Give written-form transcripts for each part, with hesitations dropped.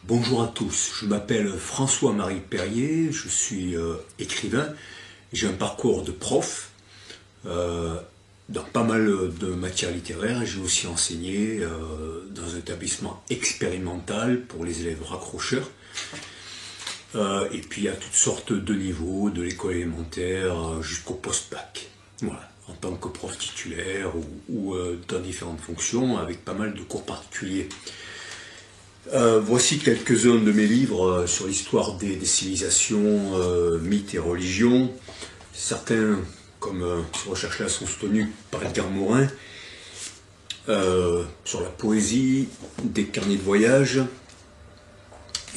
Bonjour à tous, je m'appelle François-Marie Perrier, je suis écrivain, j'ai un parcours de prof euh, dans pas mal de matières littéraires. J'ai aussi enseigné dans un établissement expérimental pour les élèves raccrocheurs. Et puis il y a toutes sortes de niveaux, de l'école élémentaire jusqu'au post-bac. Voilà, en tant que prof titulaire ou dans différentes fonctions avec pas mal de cours particuliers. Voici quelques-uns de mes livres sur l'histoire des civilisations, mythes et religions. Certains, comme ces recherches-là, sont soutenus par Edgar Morin, sur la poésie, des carnets de voyage,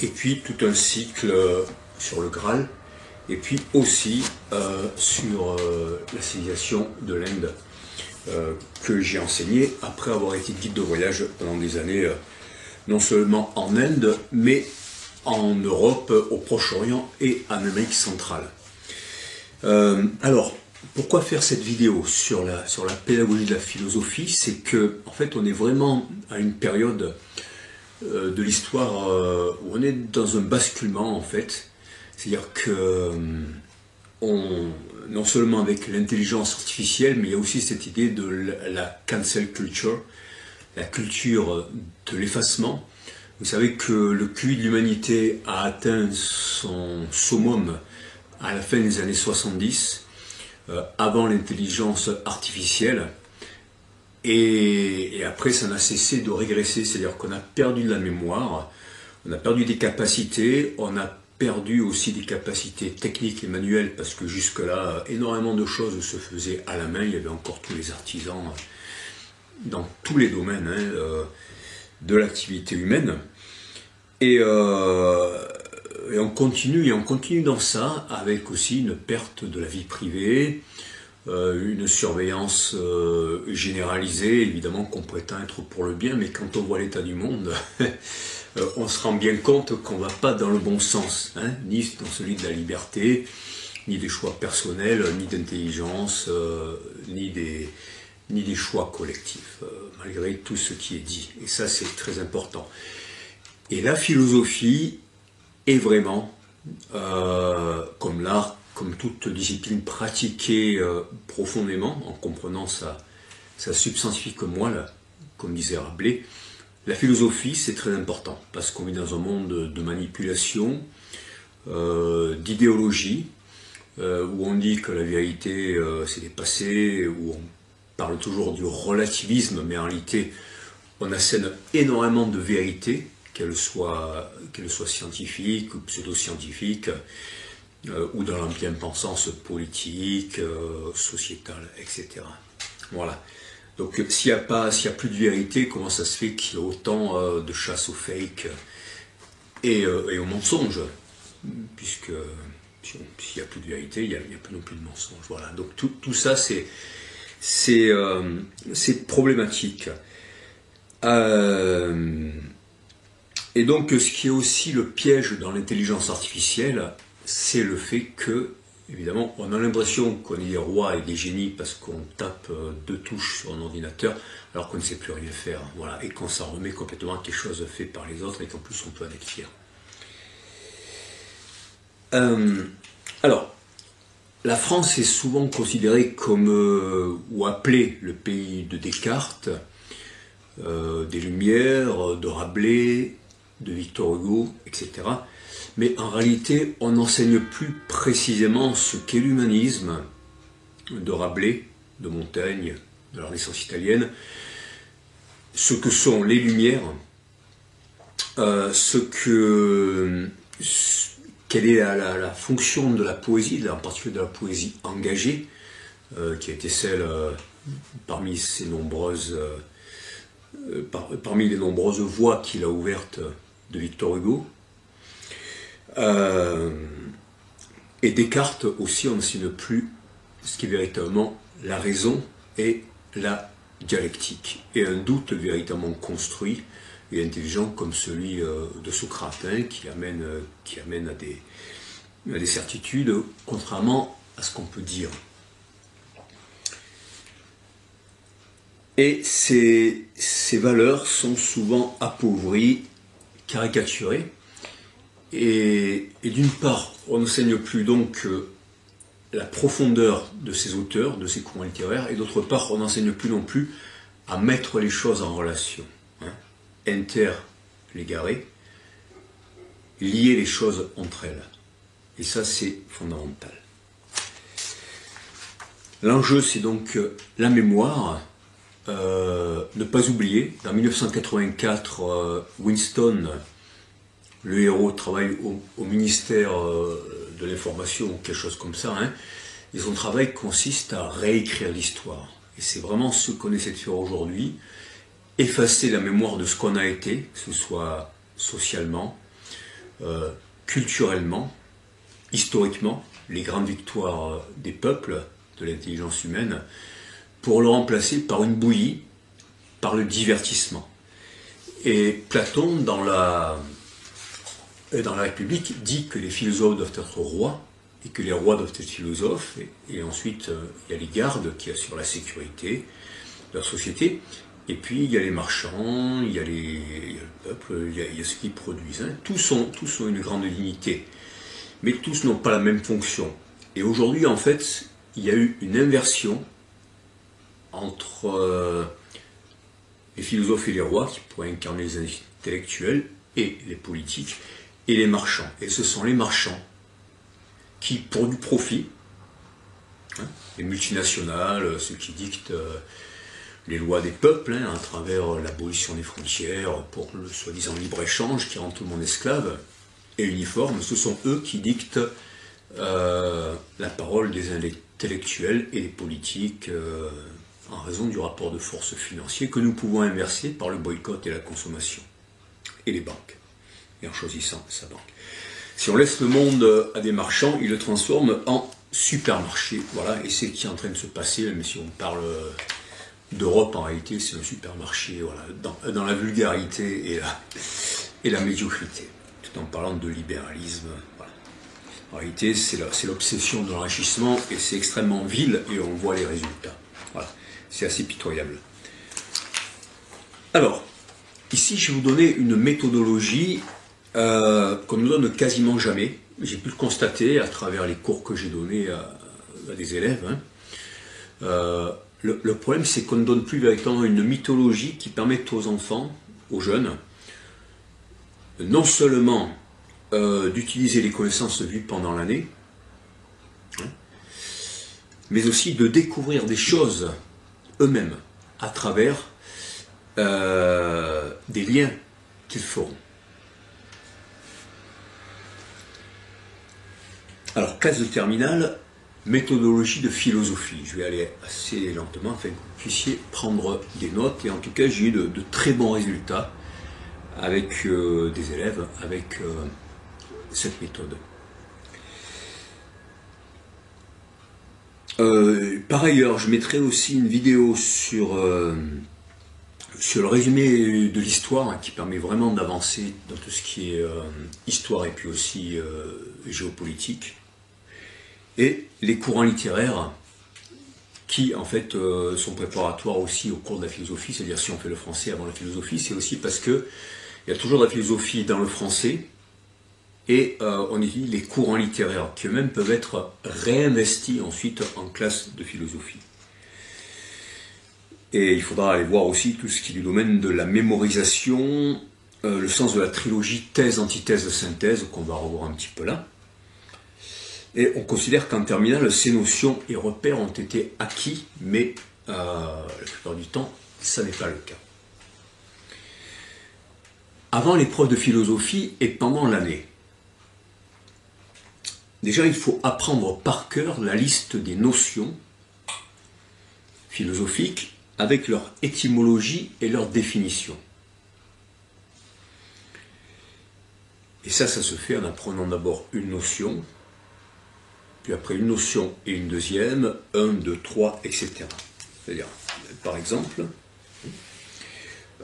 et puis tout un cycle sur le Graal, et puis aussi sur la civilisation de l'Inde, que j'ai enseigné après avoir été guide de voyage pendant des années. Non seulement en Inde, mais en Europe, au Proche-Orient et en Amérique centrale. Alors, pourquoi faire cette vidéo sur la pédagogie de la philosophie? C'est que, en fait, on est vraiment à une période de l'histoire où on est dans un basculement, en fait. C'est-à-dire que, non seulement avec l'intelligence artificielle, mais il y a aussi cette idée de la cancel culture, la culture de l'effacement. Vous savez que le QI de l'humanité a atteint son summum à la fin des années 70, avant l'intelligence artificielle, et après ça n'a cessé de régresser, c'est-à-dire qu'on a perdu de la mémoire, on a perdu des capacités, on a perdu aussi des capacités techniques et manuelles, parce que jusque-là, énormément de choses se faisaient à la main, il y avait encore tous les artisans dans tous les domaines de l'activité humaine. Et on continue dans ça, avec aussi une perte de la vie privée, une surveillance généralisée, évidemment qu'on prétend être pour le bien, mais quand on voit l'état du monde, on se rend bien compte qu'on ne va pas dans le bon sens, hein, ni dans celui de la liberté, ni des choix personnels, ni d'intelligence, ni des choix collectifs, malgré tout ce qui est dit. Et ça, c'est très important. Et la philosophie est vraiment, comme l'art, comme toute discipline pratiquée profondément, en comprenant sa substantifique moelle, comme disait Rabelais, la philosophie, c'est très important, parce qu'on vit dans un monde de manipulation, d'idéologie, où on dit que la vérité, c'est dépassé, où on parle toujours du relativisme, mais en réalité, on assène énormément de vérités, qu'elles soient scientifiques ou pseudo-scientifiques, ou dans la bien-pensance politique, sociétale, etc. Voilà. Donc s'il n'y a plus de vérité, comment ça se fait qu'il y a autant de chasse aux fake et aux mensonges? Puisque s'il n'y a plus de vérité, il n'y a plus non plus de mensonges. Voilà. Donc tout ça, c'est problématique. Et donc, ce qui est aussi le piège dans l'intelligence artificielle, c'est le fait que, évidemment, on a l'impression qu'on est des rois et des génies parce qu'on tape deux touches sur un ordinateur, alors qu'on ne sait plus rien faire. Voilà, et qu'on s'en remet complètement à quelque chose fait par les autres et qu'en plus on peut en être fier. Alors, la France est souvent considérée comme, ou appelée le pays de Descartes, des Lumières, de Rabelais, de Victor Hugo, etc. Mais en réalité, on n'enseigne plus précisément ce qu'est l'humanisme de Rabelais, de Montaigne, de la Renaissance italienne, ce que sont les Lumières, quelle est la fonction de la poésie, en particulier de la poésie engagée, qui a été celle parmi les nombreuses voies qu'il a ouvertes de Victor Hugo. Et Descartes aussi, on n'enseigne plus ce qui est véritablement la raison et la dialectique, et un doute véritablement construit et intelligent comme celui de Socrate, hein, qui amène à des certitudes, contrairement à ce qu'on peut dire. Et ces valeurs sont souvent appauvries caricaturé. Et d'une part, on n'enseigne plus donc la profondeur de ces auteurs, de ces courants littéraires, et d'autre part, on n'enseigne plus non plus à mettre les choses en relation. Hein. Interlégarer, lier les choses entre elles. Et ça, c'est fondamental. L'enjeu, c'est donc la mémoire. Ne pas oublier, en 1984, Winston, le héros, travaille au ministère de l'information ou quelque chose comme ça, hein, et son travail consiste à réécrire l'histoire. Et c'est vraiment ce qu'on essaie de faire aujourd'hui, effacer la mémoire de ce qu'on a été, que ce soit socialement, culturellement, historiquement, les grandes victoires des peuples, de l'intelligence humaine, pour le remplacer par une bouillie, par le divertissement. Et Platon, dans la République, dit que les philosophes doivent être rois, et que les rois doivent être philosophes, et ensuite il y a les gardes qui assurent la sécurité de la société, et puis il y a les marchands, il y a le peuple, il y a ceux qui produisent. Hein. Tous ont une grande dignité, mais tous n'ont pas la même fonction. Et aujourd'hui, en fait, il y a eu une inversion entre les philosophes et les rois, qui pourraient incarner les intellectuels, et les politiques, et les marchands. Et ce sont les marchands qui, pour du profit, hein, les multinationales, ceux qui dictent les lois des peuples, hein, à travers l'abolition des frontières, pour le soi-disant libre-échange qui rend tout le monde esclave et uniforme, ce sont eux qui dictent la parole des intellectuels et des politiques en raison du rapport de force financier que nous pouvons inverser par le boycott et la consommation, et les banques, et en choisissant sa banque. Si on laisse le monde à des marchands, ils le transforment en supermarché. Voilà, et c'est ce qui est en train de se passer, même si on parle d'Europe, en réalité, c'est un supermarché, voilà, dans la vulgarité et la médiocrité, tout en parlant de libéralisme. Voilà. En réalité, c'est l'obsession de l'enrichissement, et c'est extrêmement vil, et on voit les résultats. Voilà, c'est assez pitoyable. Alors, ici, je vais vous donner une méthodologie qu'on ne donne quasiment jamais. J'ai pu le constater à travers les cours que j'ai donnés à des élèves. Hein. Le problème, c'est qu'on ne donne plus véritablement une mythologie qui permette aux enfants, aux jeunes, non seulement d'utiliser les connaissances vues pendant l'année, hein, mais aussi de découvrir des choses eux-mêmes à travers des liens qu'ils feront. Alors, classe de terminale, méthodologie de philosophie. Je vais aller assez lentement afin que vous puissiez prendre des notes. Et en tout cas, j'ai eu de très bons résultats avec des élèves, avec cette méthode. Par ailleurs, je mettrai aussi une vidéo sur le résumé de l'histoire, hein, qui permet vraiment d'avancer dans tout ce qui est histoire et puis aussi géopolitique. Et les courants littéraires qui, en fait, sont préparatoires aussi au cours de la philosophie, c'est-à-dire si on fait le français avant la philosophie, c'est aussi parce qu'il y a toujours de la philosophie dans le français, et on étudie les courants littéraires, qui eux-mêmes peuvent être réinvestis ensuite en classe de philosophie. Et il faudra aller voir aussi tout ce qui est du domaine de la mémorisation, le sens de la trilogie thèse, antithèse, synthèse, qu'on va revoir un petit peu là. Et on considère qu'en terminale, ces notions et repères ont été acquis, mais la plupart du temps, ça n'est pas le cas. Avant l'épreuve de philosophie et pendant l'année, déjà il faut apprendre par cœur la liste des notions philosophiques avec leur étymologie et leur définition. Et ça se fait en apprenant d'abord une notion, puis après une notion et une deuxième, 1, 2, 3, etc. C'est-à-dire, par exemple,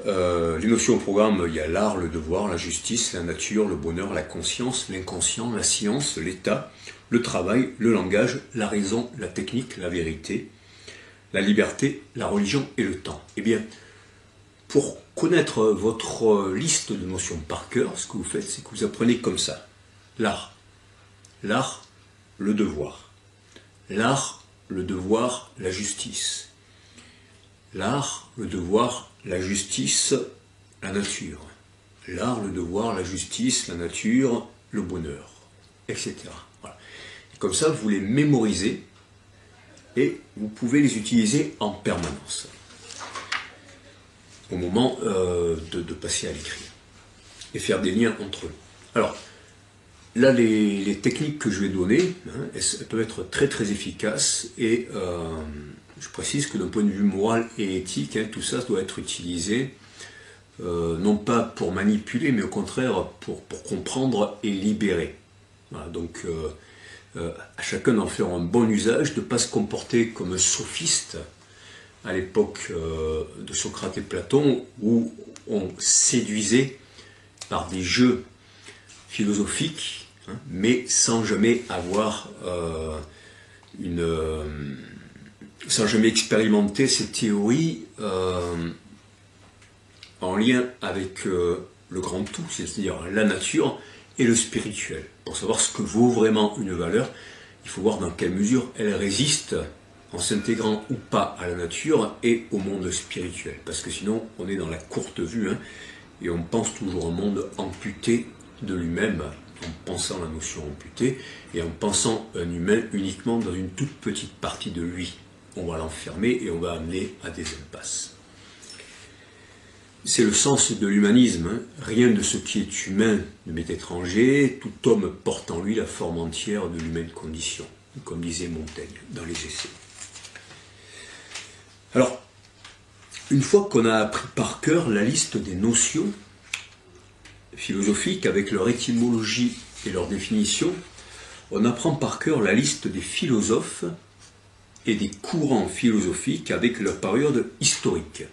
les notions au programme, il y a l'art, le devoir, la justice, la nature, le bonheur, la conscience, l'inconscient, la science, l'état, le travail, le langage, la raison, la technique, la vérité, la liberté, la religion et le temps. Eh bien, pour connaître votre liste de notions par cœur, ce que vous faites, c'est que vous apprenez comme ça. L'art. L'art, le devoir. L'art, le devoir, la justice. L'art, le devoir, la justice, la nature. L'art, le devoir, la justice, la nature, le bonheur, etc. Voilà. Et comme ça, vous les mémorisez et vous pouvez les utiliser en permanence au moment de passer à l'écrit et faire des liens entre eux. Alors, là, les techniques que je vais donner, elles peuvent être très très efficaces et je précise que d'un point de vue moral et éthique, tout ça doit être utilisé non pas pour manipuler, mais au contraire pour comprendre et libérer. Voilà, donc à chacun d'en faire un bon usage, de ne pas se comporter comme un sophiste à l'époque de Socrate et Platon, où on séduisait par des jeux philosophiques, mais sans jamais avoir sans jamais expérimenter ces théories en lien avec le grand tout, c'est-à-dire la nature et le spirituel. Pour savoir ce que vaut vraiment une valeur, il faut voir dans quelle mesure elle résiste en s'intégrant ou pas à la nature et au monde spirituel. Parce que sinon, on est dans la courte vue, et on pense toujours au monde amputé de lui-même, en pensant la notion amputée, et en pensant un humain uniquement dans une toute petite partie de lui. On va l'enfermer et on va amener à des impasses. C'est le sens de l'humanisme. Rien de ce qui est humain ne m'est étranger. Tout homme porte en lui la forme entière de l'humaine condition, comme disait Montaigne dans les Essais. Alors, une fois qu'on a appris par cœur la liste des notions philosophiques avec leur étymologie et leur définition, on apprend par cœur la liste des philosophes et des courants philosophiques avec leur période historique,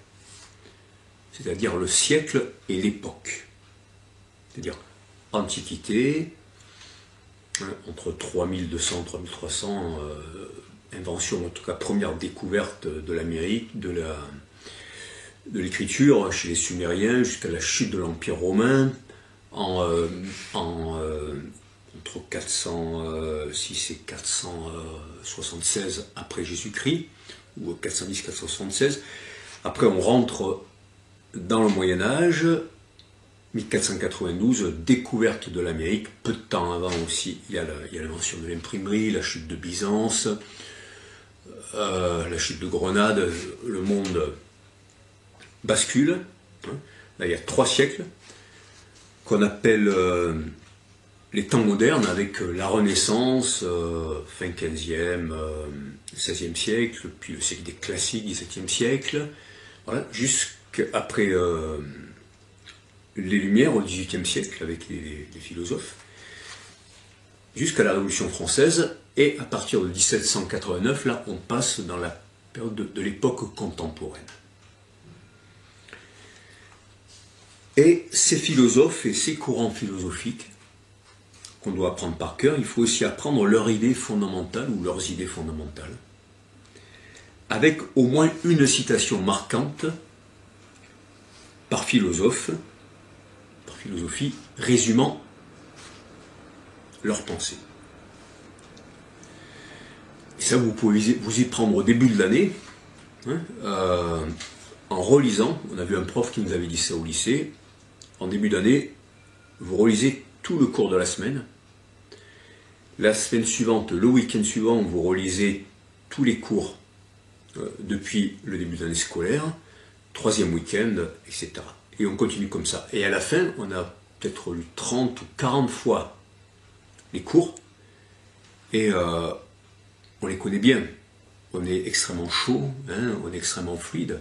c'est-à-dire le siècle et l'époque, c'est-à-dire Antiquité, entre 3200 et 3300, invention, en tout cas première découverte de l'Amérique, de l'écriture chez les Sumériens, jusqu'à la chute de l'Empire romain, entre 406 et 476 après Jésus-Christ, ou 410-476. Après, on rentre dans le Moyen-Âge, 1492, découverte de l'Amérique. Peu de temps avant aussi, il y a l'invention de l'imprimerie, la chute de Byzance, la chute de Grenade, le monde bascule. Là, il y a 3 siècles qu'on appelle les temps modernes, avec la Renaissance, fin 15e, 16e siècle, puis le siècle des classiques, 17e siècle, voilà, jusqu'après les Lumières au XVIIIe siècle, avec les philosophes, jusqu'à la Révolution française, et à partir de 1789, là, on passe dans la période de l'époque contemporaine. Et ces philosophes et ces courants philosophiques qu'on doit apprendre par cœur, il faut aussi apprendre leurs idées fondamentales ou leurs idées fondamentales, avec au moins une citation marquante par philosophe, par philosophie, résumant leurs pensées. Et ça, vous pouvez vous y prendre au début de l'année, en relisant. On a vu un prof qui nous avait dit ça au lycée. En début d'année, vous relisez tout le cours de la semaine. La semaine suivante, le week-end suivant, vous relisez tous les cours depuis le début de l'année scolaire, 3e week-end, etc. Et on continue comme ça. Et à la fin, on a peut-être lu 30 ou 40 fois les cours, et on les connaît bien. On est extrêmement chaud, on est extrêmement fluide,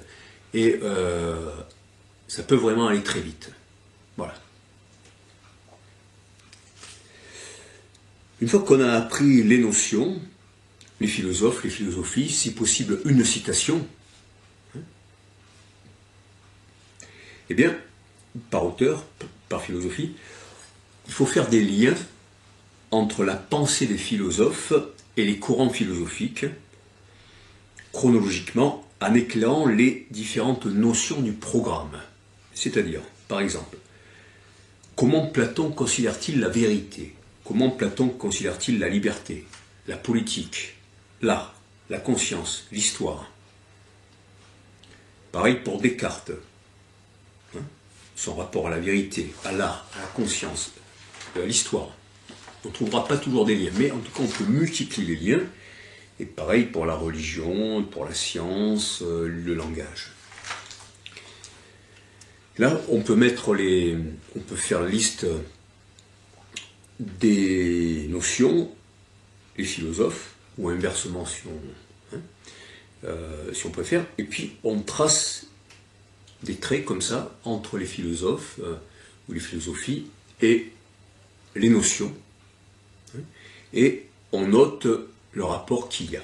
et ça peut vraiment aller très vite. Voilà. Une fois qu'on a appris les notions, les philosophes, les philosophies, si possible une citation, eh bien, par auteur, par philosophie, il faut faire des liens entre la pensée des philosophes et les courants philosophiques, chronologiquement en éclairant les différentes notions du programme. C'est-à-dire, par exemple, comment Platon considère-t-il la vérité? Comment Platon considère-t-il la liberté, la politique, l'art, la conscience, l'histoire? Pareil pour Descartes. Son rapport à la vérité, à l'art, à la conscience, à l'histoire. On ne trouvera pas toujours des liens, mais en tout cas on peut multiplier les liens. Et pareil pour la religion, pour la science, le langage. Là, on peut faire la liste des notions, les philosophes, ou inversement si on préfère, et puis on trace des traits comme ça entre les philosophes ou les philosophies et les notions, et on note le rapport qu'il y a.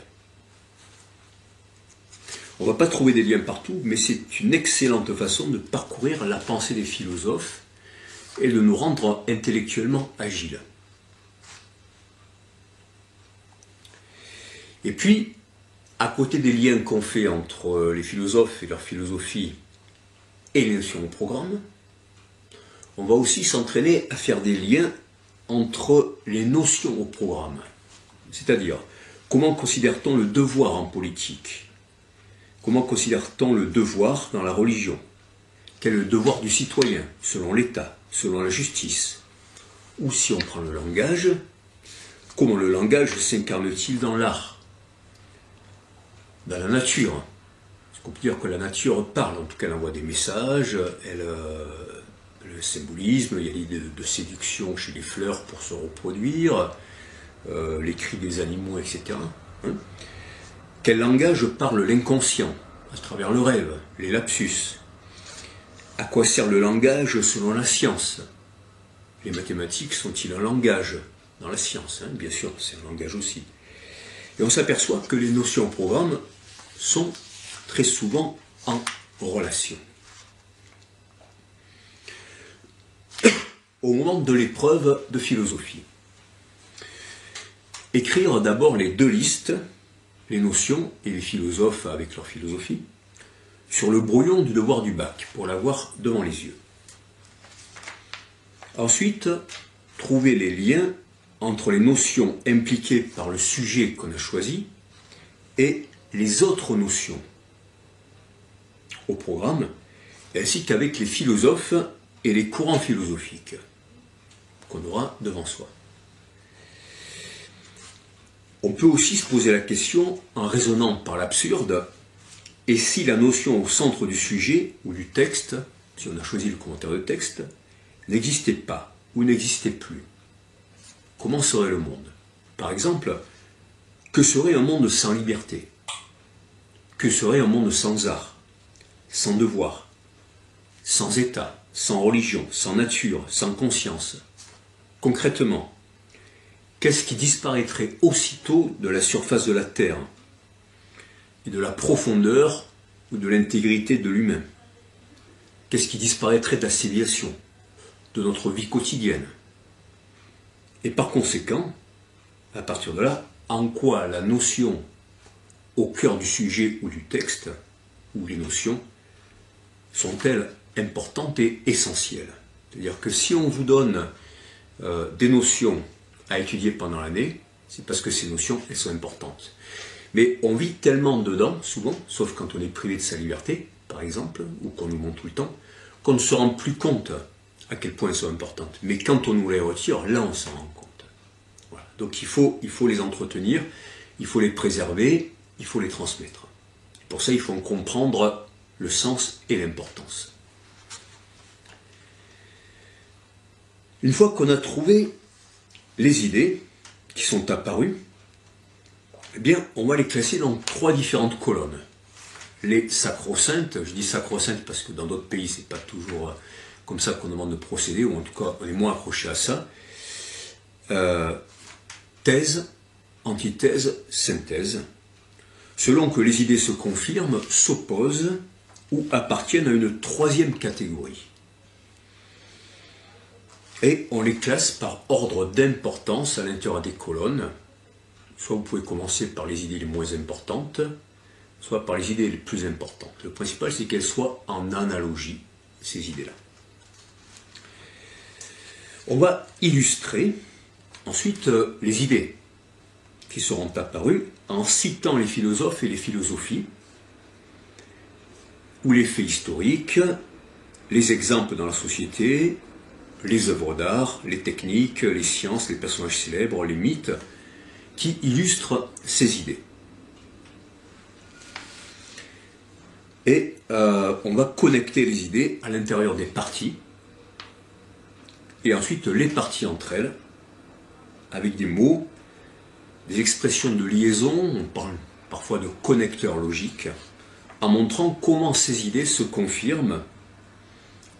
On ne va pas trouver des liens partout, mais c'est une excellente façon de parcourir la pensée des philosophes et de nous rendre intellectuellement agiles. Et puis, à côté des liens qu'on fait entre les philosophes et leur philosophie et les notions au programme, on va aussi s'entraîner à faire des liens entre les notions au programme. C'est-à-dire, comment considère-t-on le devoir en politique? Comment considère-t-on le devoir dans la religion? Quel est le devoir du citoyen, selon l'État, selon la justice? Ou si on prend le langage, comment le langage s'incarne-t-il dans l'art? Dans la nature? Est-ce qu'on peut dire que la nature parle? En tout cas, elle envoie des messages, le symbolisme, il y a l'idée de séduction chez les fleurs pour se reproduire, les cris des animaux, etc. Quel langage parle l'inconscient, à travers le rêve, les lapsus? À quoi sert le langage selon la science? Les mathématiques sont-ils un langage dans la science? Bien sûr, c'est un langage aussi. Et on s'aperçoit que les notions au programme sont très souvent en relation. Au moment de l'épreuve de philosophie, écrire d'abord les deux listes, les notions et les philosophes avec leur philosophie, sur le brouillon du devoir du bac, pour l'avoir devant les yeux. Ensuite, trouver les liens entre les notions impliquées par le sujet qu'on a choisi et les autres notions au programme, ainsi qu'avec les philosophes et les courants philosophiques qu'on aura devant soi. On peut aussi se poser la question, en raisonnant par l'absurde, et si la notion au centre du sujet ou du texte, si on a choisi le commentaire de texte, n'existait pas ou n'existait plus? Comment serait le monde? Par exemple, que serait un monde sans liberté? Que serait un monde sans art, sans devoir, sans état, sans religion, sans nature, sans conscience? Concrètement, qu'est-ce qui disparaîtrait aussitôt de la surface de la Terre et de la profondeur ou de l'intégrité de l'humain? Qu'est-ce qui disparaîtrait de la civilisation, de notre vie quotidienne? Et par conséquent, à partir de là, en quoi la notion au cœur du sujet ou du texte, ou les notions, sont-elles importantes et essentielles? C'est-à-dire que si on vous donne des notions à étudier pendant l'année, c'est parce que ces notions, elles sont importantes. Mais on vit tellement dedans, souvent, sauf quand on est privé de sa liberté, par exemple, ou qu'on nous montre tout le temps, qu'on ne se rend plus compte à quel point elles sont importantes. Mais quand on nous les retire, là on s'en rend compte. Voilà. Donc il faut les entretenir, il faut les préserver, il faut les transmettre. Pour ça, il faut en comprendre le sens et l'importance. Une fois qu'on a trouvé les idées qui sont apparues, eh bien, on va les classer dans 3 différentes colonnes. Les sacro-saintes, je dis sacro-saintes parce que dans d'autres pays, c'est pas toujours comme ça qu'on demande de procéder, ou en tout cas, on est moins accroché à ça. Thèse, antithèse, synthèse, selon que les idées se confirment, s'opposent ou appartiennent à une 3e catégorie. Et on les classe par ordre d'importance à l'intérieur des colonnes. Soit vous pouvez commencer par les idées les moins importantes, soit par les idées les plus importantes. Le principal, c'est qu'elles soient en analogie, ces idées-là. On va illustrer ensuite les idées qui seront apparues en citant les philosophes et les philosophies, ou les faits historiques, les exemples dans la société, les œuvres d'art, les techniques, les sciences, les personnages célèbres, les mythes, qui illustrent ces idées. Et on va connecter les idées à l'intérieur des parties, et ensuite les parties entre elles, avec des mots, des expressions de liaison, on parle parfois de connecteurs logiques, en montrant comment ces idées se confirment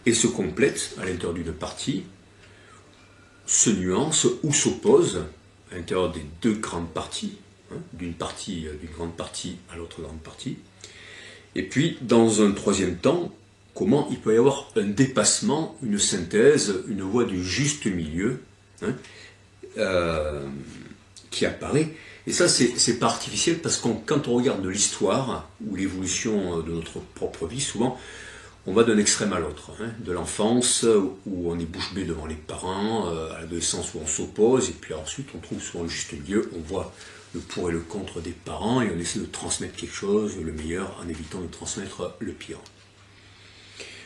et se complètent à l'intérieur d'une partie, se nuancent ou s'opposent à l'intérieur des deux grandes parties, hein, d'une grande partie à l'autre grande partie. Et puis, dans un troisième temps, comment il peut y avoir un dépassement, une synthèse, une voie du juste milieu, hein, qui apparaît. Et ça, c'est pas artificiel, parce que quand on regarde l'histoire ou l'évolution de notre propre vie, souvent, on va d'un extrême à l'autre, hein, de l'enfance où on est bouche bée devant les parents, à l'adolescence où on s'oppose, et puis ensuite on trouve souvent le juste milieu, on voit le pour et le contre des parents, et on essaie de transmettre quelque chose, le meilleur, en évitant de transmettre le pire.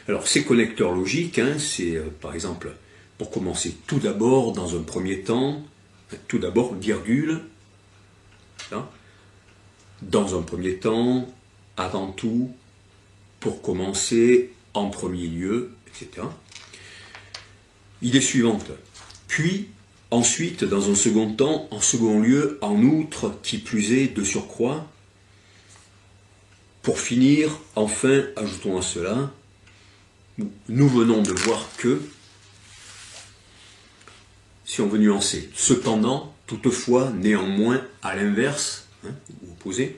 Alors ces connecteurs logiques, hein, c'est par exemple, pour commencer, tout d'abord, dans un premier temps, tout d'abord, virgule, hein, dans un premier temps, avant tout, pour commencer, en premier lieu, etc. Idée suivante. Puis, ensuite, dans un second temps, en second lieu, en outre, qui plus est, de surcroît. Pour finir, enfin, ajoutons à cela, nous venons de voir que, si on veut nuancer, cependant, toutefois, néanmoins, à l'inverse, hein, ou opposé.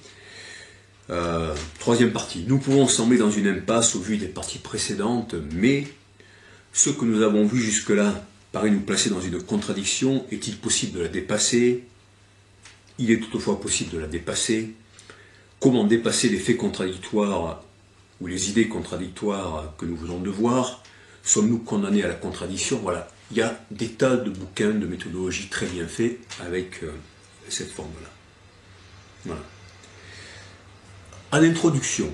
Troisième partie. Nous pouvons sembler dans une impasse au vu des parties précédentes, mais ce que nous avons vu jusque-là paraît nous placer dans une contradiction. Est-il possible de la dépasser? Il est toutefois possible de la dépasser. Comment dépasser les faits contradictoires ou les idées contradictoires que nous venons de voir? Sommes-nous condamnés à la contradiction? Voilà. Il y a des tas de bouquins, de méthodologies très bien faits avec cette forme-là. Voilà. En introduction,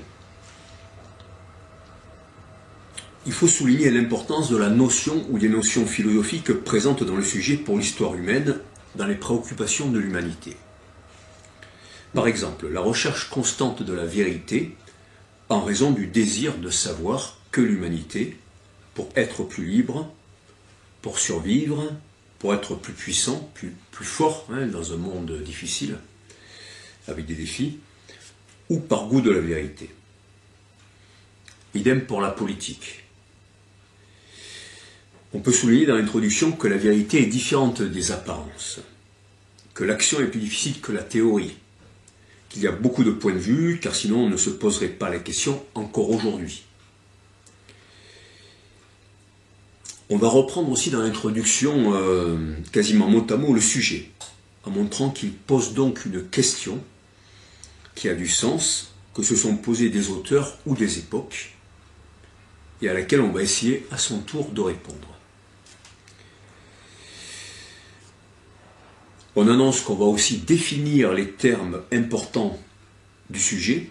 il faut souligner l'importance de la notion ou des notions philosophiques présentes dans le sujet pour l'histoire humaine, dans les préoccupations de l'humanité. Par exemple, la recherche constante de la vérité en raison du désir de savoir que l'humanité, pour être plus libre, pour survivre, pour être plus puissant, plus fort, hein, dans un monde difficile, avec des défis, ou par goût de la vérité. Idem pour la politique. On peut souligner dans l'introduction que la vérité est différente des apparences, que l'action est plus difficile que la théorie, qu'il y a beaucoup de points de vue, car sinon on ne se poserait pas la question encore aujourd'hui. On va reprendre aussi dans l'introduction quasiment mot à mot le sujet, en montrant qu'il pose donc une question qui a du sens, que se sont posés des auteurs ou des époques, et à laquelle on va essayer à son tour de répondre. On annonce qu'on va aussi définir les termes importants du sujet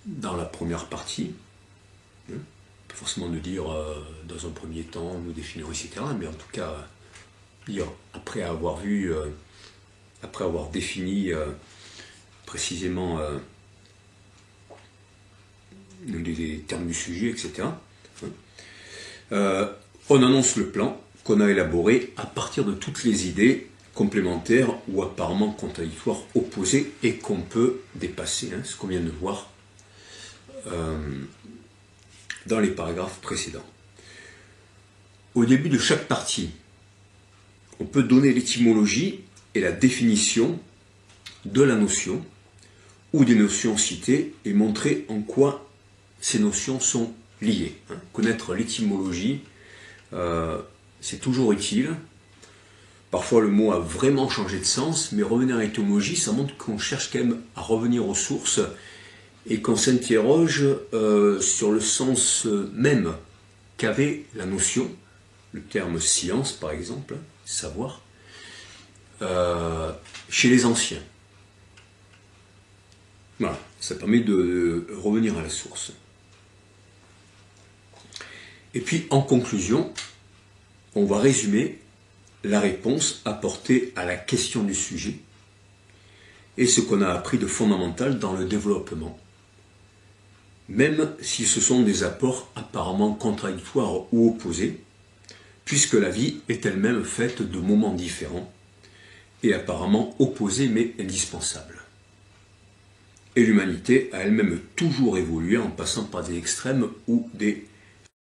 dans la première partie. Pas forcément de dire dans un premier temps, nous définirons, etc. Mais en tout cas, dire après avoir vu, après avoir défini précisément les termes du sujet, etc. On annonce le plan qu'on a élaboré à partir de toutes les idées complémentaires ou apparemment contradictoires, opposées, et qu'on peut dépasser, hein, ce qu'on vient de voir dans les paragraphes précédents. Au début de chaque partie, on peut donner l'étymologie et la définition de la notion ou des notions citées et montrer en quoi ces notions sont liées. Hein. Connaître l'étymologie, c'est toujours utile. Parfois le mot a vraiment changé de sens, mais revenir à l'étymologie, ça montre qu'on cherche quand même à revenir aux sources et qu'on s'interroge sur le sens même qu'avait la notion, le terme science par exemple, savoir, chez les anciens. Voilà, ça permet de revenir à la source. Et puis en conclusion, on va résumer la réponse apportée à la question du sujet et ce qu'on a appris de fondamental dans le développement, même si ce sont des apports apparemment contradictoires ou opposés, puisque la vie est elle-même faite de moments différents et apparemment opposés mais indispensables. Et l'humanité a elle-même toujours évolué en passant par des extrêmes ou des